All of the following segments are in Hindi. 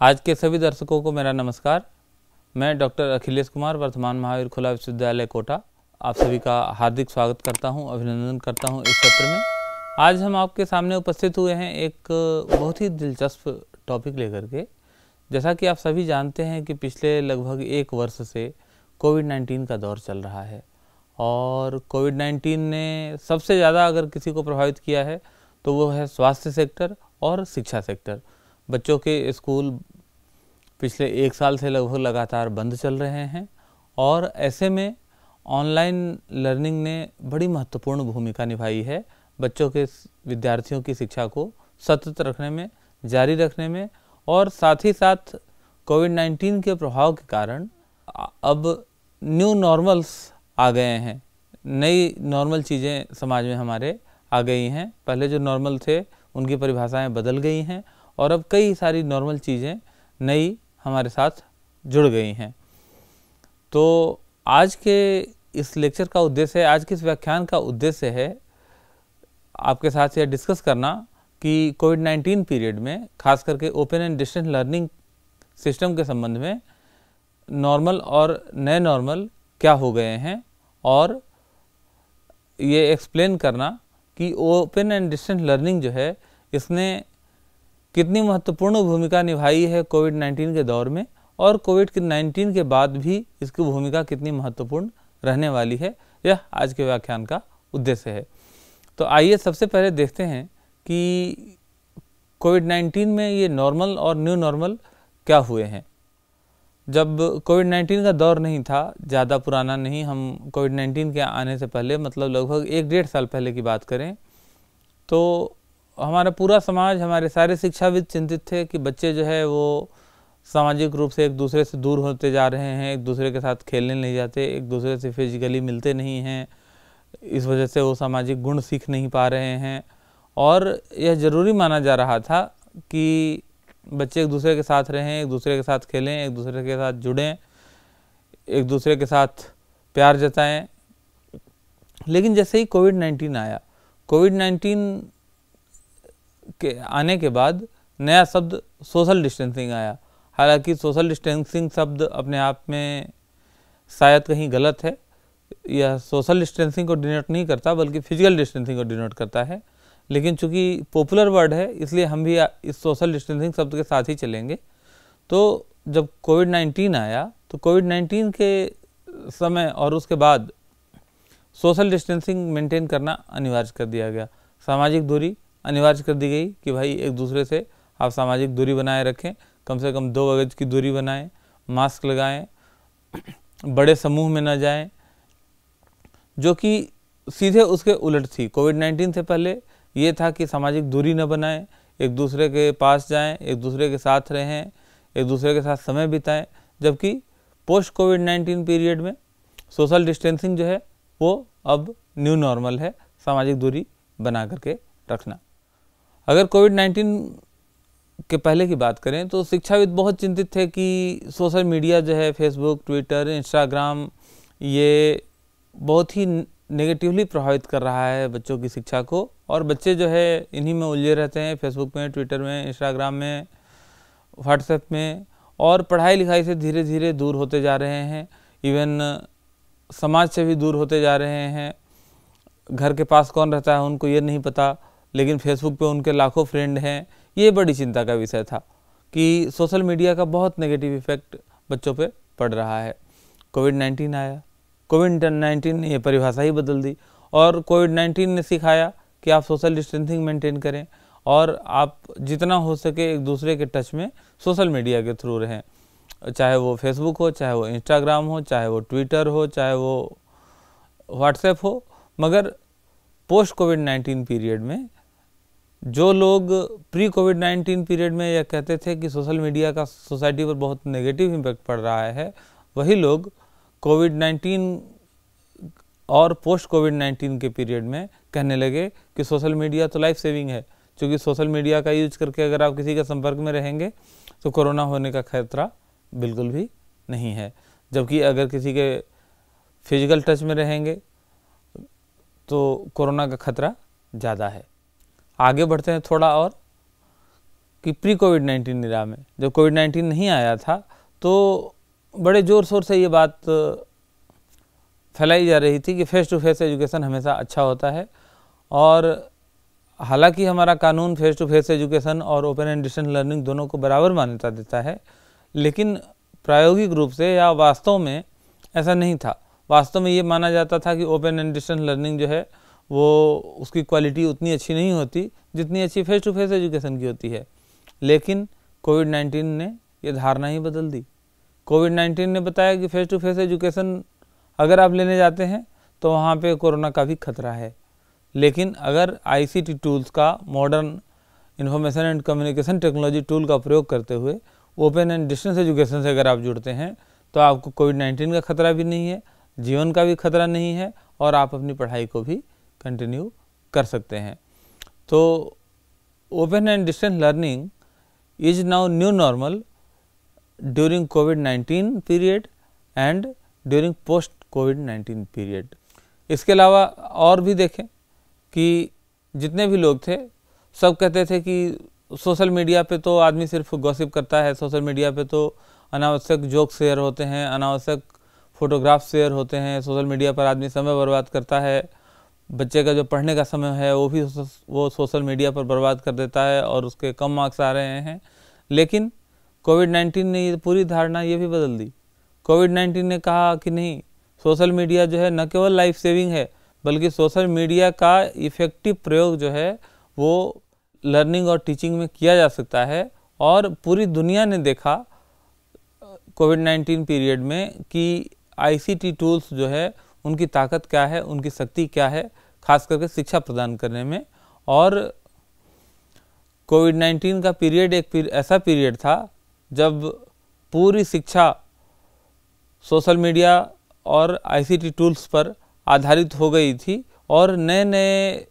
आज के सभी दर्शकों को मेरा नमस्कार। मैं डॉक्टर अखिलेश कुमार, वर्तमान महावीर खुला विश्वविद्यालय कोटा, आप सभी का हार्दिक स्वागत करता हूं, अभिनंदन करता हूं इस सत्र में। आज हम आपके सामने उपस्थित हुए हैं एक बहुत ही दिलचस्प टॉपिक लेकर के। जैसा कि आप सभी जानते हैं कि पिछले लगभग 1 वर्ष से कोविड-19 का दौर चल रहा है और कोविड-19 ने सबसे ज़्यादा अगर किसी को प्रभावित किया है तो वो है स्वास्थ्य सेक्टर और शिक्षा सेक्टर। बच्चों के स्कूल पिछले 1 साल से लगभग लगातार बंद चल रहे हैं और ऐसे में ऑनलाइन लर्निंग ने बड़ी महत्वपूर्ण भूमिका निभाई है बच्चों के, विद्यार्थियों की शिक्षा को सतत रखने में, जारी रखने में। और साथ ही साथ कोविड-19 के प्रभाव के कारण अब न्यू नॉर्मल्स आ गए हैं, नई नॉर्मल चीज़ें समाज में हमारे आ गई हैं। पहले जो नॉर्मल थे उनकी परिभाषाएं बदल गई हैं और अब कई सारी नॉर्मल चीज़ें नई हमारे साथ जुड़ गई हैं। तो आज के इस लेक्चर का उद्देश्य है, आज के इस व्याख्यान का उद्देश्य है आपके साथ यह डिस्कस करना कि कोविड-19 पीरियड में खास करके open and distance learning system के संबंध में नॉर्मल और नए नॉर्मल क्या हो गए हैं और ये एक्सप्लेन करना कि ओपन एंड डिस्टेंस लर्निंग जो है इसने कितनी महत्वपूर्ण भूमिका निभाई है कोविड-19 के दौर में और कोविड-19 के बाद भी इसकी भूमिका कितनी महत्वपूर्ण रहने वाली है। यह आज के व्याख्यान का उद्देश्य है। तो आइए सबसे पहले देखते हैं कि कोविड-19 में ये नॉर्मल और न्यू नॉर्मल क्या हुए हैं। जब कोविड-19 का दौर नहीं था, ज़्यादा पुराना नहीं, हम कोविड-19 के आने से पहले मतलब लगभग 1-1.5 साल पहले की बात करें तो हमारा पूरा समाज, हमारे सारे शिक्षाविद चिंतित थे कि बच्चे जो है वो सामाजिक रूप से एक दूसरे से दूर होते जा रहे हैं, एक दूसरे के साथ खेलने नहीं जाते, एक दूसरे से फिजिकली मिलते नहीं हैं, इस वजह से वो सामाजिक गुण सीख नहीं पा रहे हैं। और यह ज़रूरी माना जा रहा था कि बच्चे एक दूसरे के साथ रहें, एक दूसरे के साथ खेलें, एक दूसरे के साथ जुड़ें, एक दूसरे के साथ प्यार जताएं। लेकिन जैसे ही कोविड-19 आया, कोविड-19 के आने के बाद नया शब्द सोशल डिस्टेंसिंग आया। हालांकि सोशल डिस्टेंसिंग शब्द अपने आप में शायद कहीं गलत है, यह सोशल डिस्टेंसिंग को डिनोट नहीं करता बल्कि फिजिकल डिस्टेंसिंग को डिनोट करता है। लेकिन चूंकि पॉपुलर वर्ड है इसलिए हम भी इस सोशल डिस्टेंसिंग शब्द के साथ ही चलेंगे। तो जब कोविड-19 आया तो कोविड-19 के समय और उसके बाद सोशल डिस्टेंसिंग मेंटेन करना अनिवार्य कर दिया गया। सामाजिक दूरी अनिवार्य कर दी गई कि भाई एक दूसरे से आप सामाजिक दूरी बनाए रखें, कम से कम 2 गज की दूरी बनाएं, मास्क लगाएं, बड़े समूह में न जाएं, जो कि सीधे उसके उलट थी। कोविड-19 से पहले ये था कि सामाजिक दूरी न बनाएं, एक दूसरे के पास जाएं, एक दूसरे के साथ रहें, एक दूसरे के साथ समय बिताएं। जबकि पोस्ट कोविड-19 पीरियड में सोशल डिस्टेंसिंग जो है वो अब न्यू नॉर्मल है, सामाजिक दूरी बना करके रखना। अगर कोविड-19 के पहले की बात करें तो शिक्षाविद बहुत चिंतित थे कि सोशल मीडिया जो है, फेसबुक, ट्विटर, इंस्टाग्राम, ये बहुत ही नेगेटिवली प्रभावित कर रहा है बच्चों की शिक्षा को और बच्चे जो है इन्हीं में उलझे रहते हैं, फेसबुक में, ट्विटर में, इंस्टाग्राम में, व्हाट्सएप में, और पढ़ाई लिखाई से धीरे धीरे दूर होते जा रहे हैं। इवन समाज से भी दूर होते जा रहे हैं। घर के पास कौन रहता है उनको ये नहीं पता, लेकिन फेसबुक पे उनके लाखों फ्रेंड हैं। ये बड़ी चिंता का विषय था कि सोशल मीडिया का बहुत नेगेटिव इफेक्ट बच्चों पे पड़ रहा है। कोविड-19 आया, कोविड-19 ने ये परिभाषा ही बदल दी और कोविड-19 ने सिखाया कि आप सोशल डिस्टेंसिंग मेंटेन करें और आप जितना हो सके एक दूसरे के टच में सोशल मीडिया के थ्रू रहें, चाहे वो फेसबुक हो, चाहे वो इंस्टाग्राम हो, चाहे वो ट्विटर हो, चाहे वो व्हाट्सएप हो। मगर पोस्ट कोविड-19 पीरियड में जो लोग प्री कोविड-19 पीरियड में यह कहते थे कि सोशल मीडिया का सोसाइटी पर बहुत नेगेटिव इम्पैक्ट पड़ रहा है, वही लोग कोविड-19 और पोस्ट कोविड-19 के पीरियड में कहने लगे कि सोशल मीडिया तो लाइफ सेविंग है, क्योंकि सोशल मीडिया का यूज करके अगर आप किसी के संपर्क में रहेंगे तो कोरोना होने का खतरा बिल्कुल भी नहीं है। जबकि अगर किसी के फिजिकल टच में रहेंगे तो कोरोना का खतरा ज़्यादा है। आगे बढ़ते हैं थोड़ा और कि प्री कोविड-19 इरा में जब कोविड-19 नहीं आया था तो बड़े ज़ोर शोर से ये बात फैलाई जा रही थी कि फेस टू फेस एजुकेशन हमेशा अच्छा होता है। और हालांकि हमारा कानून फेस टू फेस एजुकेशन और ओपन एंड डिस्टेंस लर्निंग दोनों को बराबर मान्यता देता है, लेकिन प्रायोगिक रूप से या वास्तव में ऐसा नहीं था। वास्तव में ये माना जाता था कि ओपन एंड डिस्टेंस लर्निंग जो है वो उसकी क्वालिटी उतनी अच्छी नहीं होती जितनी अच्छी फेस टू फेस एजुकेशन की होती है। लेकिन कोविड-19 ने ये धारणा ही बदल दी। कोविड-19 ने बताया कि फेस टू फेस एजुकेशन अगर आप लेने जाते हैं तो वहाँ पे कोरोना का भी खतरा है, लेकिन अगर ICT टूल्स का, modern information and communication technology tool का प्रयोग करते हुए ओपन एंड डिस्टेंस एजुकेशन से अगर आप जुड़ते हैं तो आपको कोविड-19 का खतरा भी नहीं है, जीवन का भी खतरा नहीं है और आप अपनी पढ़ाई को भी कंटिन्यू कर सकते हैं। तो open and distance learning is now new normal during covid period and during post covid period. इसके अलावा और भी देखें कि जितने भी लोग थे सब कहते थे कि सोशल मीडिया पे तो आदमी सिर्फ गॉसिप करता है, सोशल मीडिया पे तो अनावश्यक जोक शेयर होते हैं, अनावश्यक फोटोग्राफ शेयर होते हैं, सोशल मीडिया पर आदमी समय बर्बाद करता है, बच्चे का जो पढ़ने का समय है वो भी वो सोशल मीडिया पर बर्बाद कर देता है और उसके कम मार्क्स आ रहे हैं। लेकिन कोविड-19 ने ये पूरी धारणा ये भी बदल दी। कोविड-19 ने कहा कि नहीं, सोशल मीडिया जो है न केवल लाइफ सेविंग है बल्कि सोशल मीडिया का इफ़ेक्टिव प्रयोग जो है वो लर्निंग और टीचिंग में किया जा सकता है। और पूरी दुनिया ने देखा कोविड-19 पीरियड में कि ICT टूल्स जो है उनकी ताकत क्या है, उनकी शक्ति क्या है, खास करके शिक्षा प्रदान करने में। और कोविड-19 का पीरियड एक ऐसा पीरियड था जब पूरी शिक्षा सोशल मीडिया और ICT टूल्स पर आधारित हो गई थी और नए नए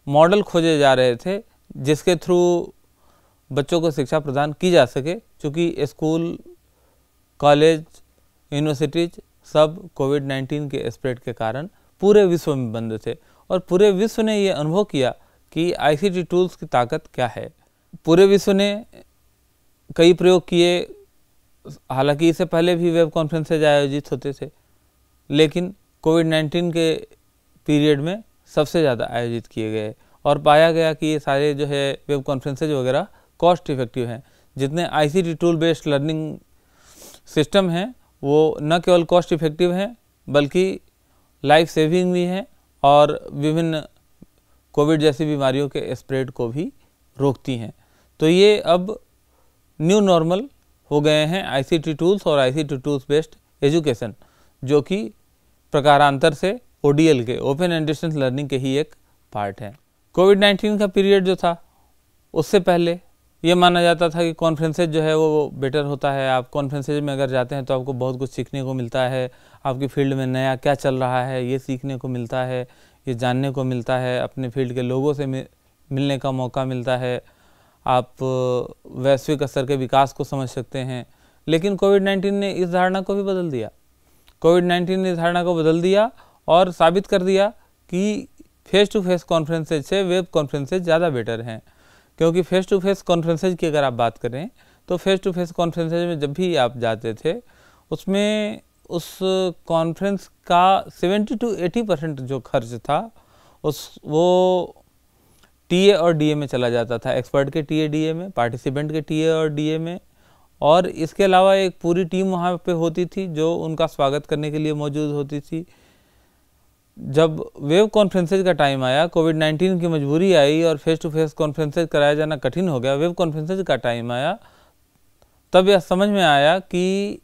मॉडल खोजे जा रहे थे जिसके थ्रू बच्चों को शिक्षा प्रदान की जा सके। क्योंकि स्कूल, कॉलेज, यूनिवर्सिटीज सब कोविड-19 के स्प्रेड के कारण पूरे विश्व में बंद थे और पूरे विश्व ने ये अनुभव किया कि ICT टूल्स की ताकत क्या है। पूरे विश्व ने कई प्रयोग किए, हालांकि इससे पहले भी वेब कॉन्फ्रेंसेज आयोजित होते थे, लेकिन कोविड-19 के पीरियड में सबसे ज़्यादा आयोजित किए गए और पाया गया कि ये सारे जो है वेब कॉन्फ्रेंसेज वगैरह कॉस्ट इफ़ेक्टिव हैं। जितने ICT tool based learning system हैं वो न केवल कॉस्ट इफ़ेक्टिव हैं बल्कि लाइफ सेविंग भी हैं और विभिन्न कोविड जैसी बीमारियों के स्प्रेड को भी रोकती हैं। तो ये अब न्यू नॉर्मल हो गए हैं ICT टूल्स और ICT टूल्स बेस्ड एजुकेशन, जो कि प्रकारांतर से ODL के, ओपन एंड डिस्टेंस लर्निंग के ही एक पार्ट है। कोविड-19 का पीरियड जो था उससे पहले ये माना जाता था कि कॉन्फ्रेंसेज जो है वो बेटर होता है। आप कॉन्फ्रेंसेज में अगर जाते हैं तो आपको बहुत कुछ सीखने को मिलता है, आपकी फील्ड में नया क्या चल रहा है ये सीखने को मिलता है, ये जानने को मिलता है, अपने फील्ड के लोगों से मिलने का मौका मिलता है, आप वैश्विक स्तर के विकास को समझ सकते हैं। लेकिन कोविड-19 ने इस धारणा को भी बदल दिया। कोविड-19 ने इस धारणा को बदल दिया और साबित कर दिया कि फेस टू फेस कॉन्फ्रेंसेज से वेब कॉन्फ्रेंसेज ज़्यादा बेटर हैं। क्योंकि फेस टू फेस कॉन्फ्रेंसेज की अगर आप बात करें तो फेस टू फेस कॉन्फ्रेंसेज में जब भी आप जाते थे उसमें उस कॉन्फ्रेंस का 70 to 80% जो खर्च था वो TA और DA में चला जाता था। एक्सपर्ट के TA DA में, पार्टिसिपेंट के TA और DA में, और इसके अलावा एक पूरी टीम वहाँ पे होती थी जो उनका स्वागत करने के लिए मौजूद होती थी। जब वेब कॉन्फ्रेंसेज का टाइम आया, कोविड-19 की मजबूरी आई और फेस टू फेस कॉन्फ्रेंसेज कराया जाना कठिन हो गया, वेब कॉन्फ्रेंसेज का टाइम आया, तब यह समझ में आया कि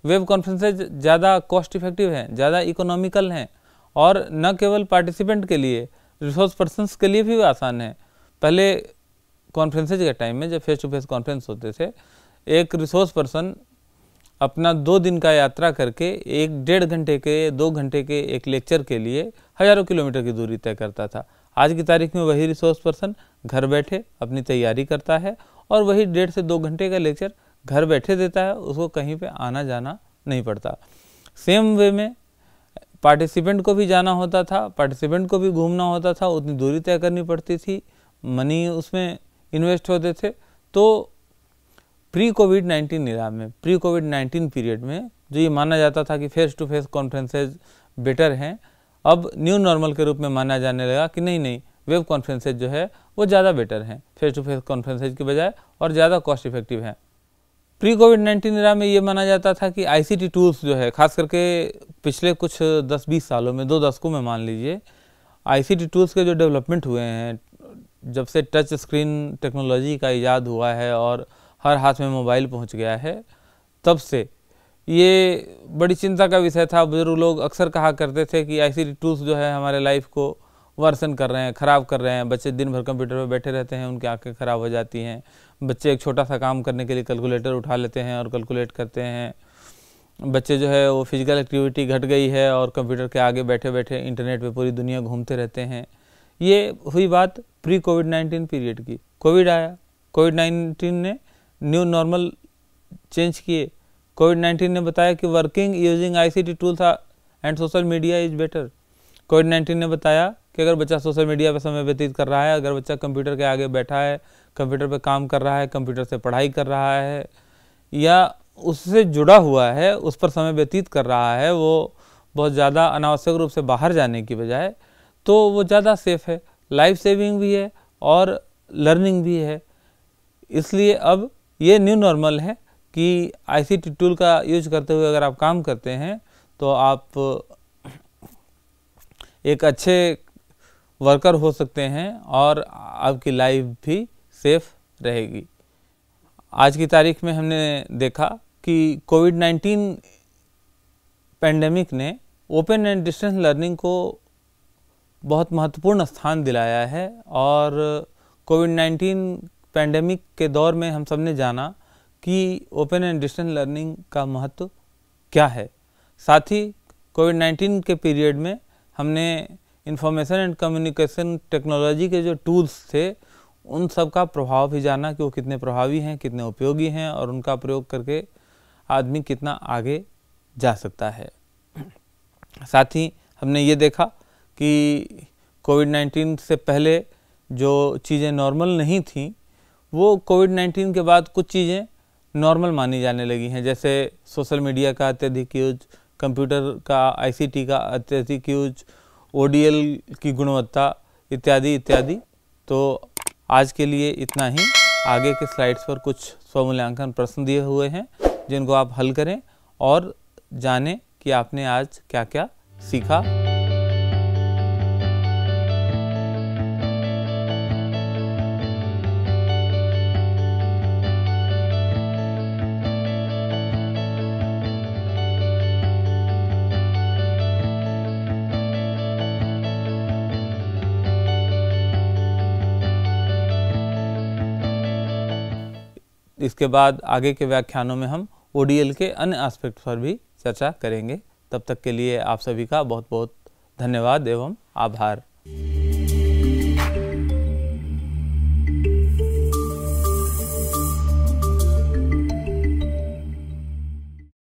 वेब कॉन्फ्रेंसेज ज़्यादा कॉस्ट इफेक्टिव हैं, ज़्यादा इकोनॉमिकल हैं और न केवल पार्टिसिपेंट के लिए, रिसोर्स पर्सन्स के लिए भी आसान है। पहले कॉन्फ्रेंसेज के टाइम में जब फेस टू फेस कॉन्फ्रेंस होते थे, एक रिसोर्स पर्सन अपना 2 दिन का यात्रा करके 1-1.5 घंटे के, 2 घंटे के एक लेक्चर के लिए हज़ारों किलोमीटर की दूरी तय करता था। आज की तारीख में वही रिसोर्स पर्सन घर बैठे अपनी तैयारी करता है और वही 1.5 से 2 घंटे का लेक्चर घर बैठे देता है, उसको कहीं पे आना जाना नहीं पड़ता। सेम वे में पार्टिसिपेंट को भी जाना होता था, पार्टिसिपेंट को भी घूमना होता था, उतनी दूरी तय करनी पड़ती थी, मनी उसमें इन्वेस्ट होते थे। तो प्री कोविड-19 इरा में, प्री कोविड-19 पीरियड में जो ये माना जाता था कि face to face conferences better हैं, अब न्यू नॉर्मल के रूप में माना जाने लगा कि नहीं, वेब कॉन्फ्रेंसेज जो है वो ज़्यादा बेटर हैं फेस टू फेस कॉन्फ्रेंसेज के बजाय और ज़्यादा कॉस्ट इफेक्टिव हैं। प्री कोविड-19 इरा में ये माना जाता था कि आईसीटी टूल्स जो है, खास करके पिछले कुछ 10-20 सालों में, 2 दशकों में मान लीजिए, आईसीटी टूल्स के जो डेवलपमेंट हुए हैं, जब से टच स्क्रीन टेक्नोलॉजी का इजाद हुआ है और हर हाथ में मोबाइल पहुंच गया है, तब से ये बड़ी चिंता का विषय था। बुजुर्ग लोग अक्सर कहा करते थे कि आईसीटी टूल्स जो है हमारे लाइफ को वर्सन कर रहे हैं, ख़राब कर रहे हैं। बच्चे दिन भर कंप्यूटर पर बैठे रहते हैं, उनकी आंखें ख़राब हो जाती हैं। बच्चे एक छोटा सा काम करने के लिए कैलकुलेटर उठा लेते हैं और कैलकुलेट करते हैं। बच्चे जो है वो फिजिकल एक्टिविटी घट गई है और कंप्यूटर के आगे बैठे बैठे इंटरनेट पे पूरी दुनिया घूमते रहते हैं। ये हुई बात प्री कोविड-19 पीरियड की। कोविड आया, कोविड-19 ने न्यू नॉर्मल चेंज किए। कोविड-19 ने बताया कि working using ICT tools and social media is better. कोविड-19 ने बताया कि अगर बच्चा सोशल मीडिया पर समय व्यतीत कर रहा है, अगर बच्चा कंप्यूटर के आगे बैठा है, कंप्यूटर पर काम कर रहा है, कंप्यूटर से पढ़ाई कर रहा है या उससे जुड़ा हुआ है, उस पर समय व्यतीत कर रहा है, वो बहुत ज़्यादा अनावश्यक रूप से बाहर जाने की बजाय, तो वो ज़्यादा सेफ़ है, लाइफ सेविंग भी है और लर्निंग भी है। इसलिए अब ये न्यू नॉर्मल है कि आईसीटी टूल का यूज करते हुए अगर आप काम करते हैं तो आप एक अच्छे वर्कर हो सकते हैं और आपकी लाइफ भी सेफ रहेगी। आज की तारीख में हमने देखा कि कोविड-19 पेंडेमिक ने ओपन एंड डिस्टेंस लर्निंग को बहुत महत्वपूर्ण स्थान दिलाया है और कोविड-19 पेंडेमिक के दौर में हम सब ने जाना कि ओपन एंड डिस्टेंस लर्निंग का महत्व क्या है। साथ ही कोविड-19 के पीरियड में हमने इंफॉर्मेशन एंड कम्युनिकेशन टेक्नोलॉजी के जो टूल्स थे उन सब का प्रभाव भी जाना कि वो कितने प्रभावी हैं, कितने उपयोगी हैं और उनका प्रयोग करके आदमी कितना आगे जा सकता है। साथ ही हमने ये देखा कि कोविड-19 से पहले जो चीज़ें नॉर्मल नहीं थीं वो कोविड-19 के बाद कुछ चीज़ें नॉर्मल मानी जाने लगी हैं, जैसे सोशल मीडिया का अत्यधिक यूज, कंप्यूटर का, आईसीटी का अत्यधिक यूज, ओडीएल की गुणवत्ता इत्यादि इत्यादि। तो आज के लिए इतना ही। आगे के स्लाइड्स पर कुछ स्वमूल्यांकन प्रश्न दिए हुए हैं जिनको आप हल करें और जानें कि आपने आज क्या क्या सीखा। इसके बाद आगे के व्याख्यानों में हम ओडीएल के अन्य एस्पेक्ट पर भी चर्चा करेंगे। तब तक के लिए आप सभी का बहुत बहुत धन्यवाद एवं आभार।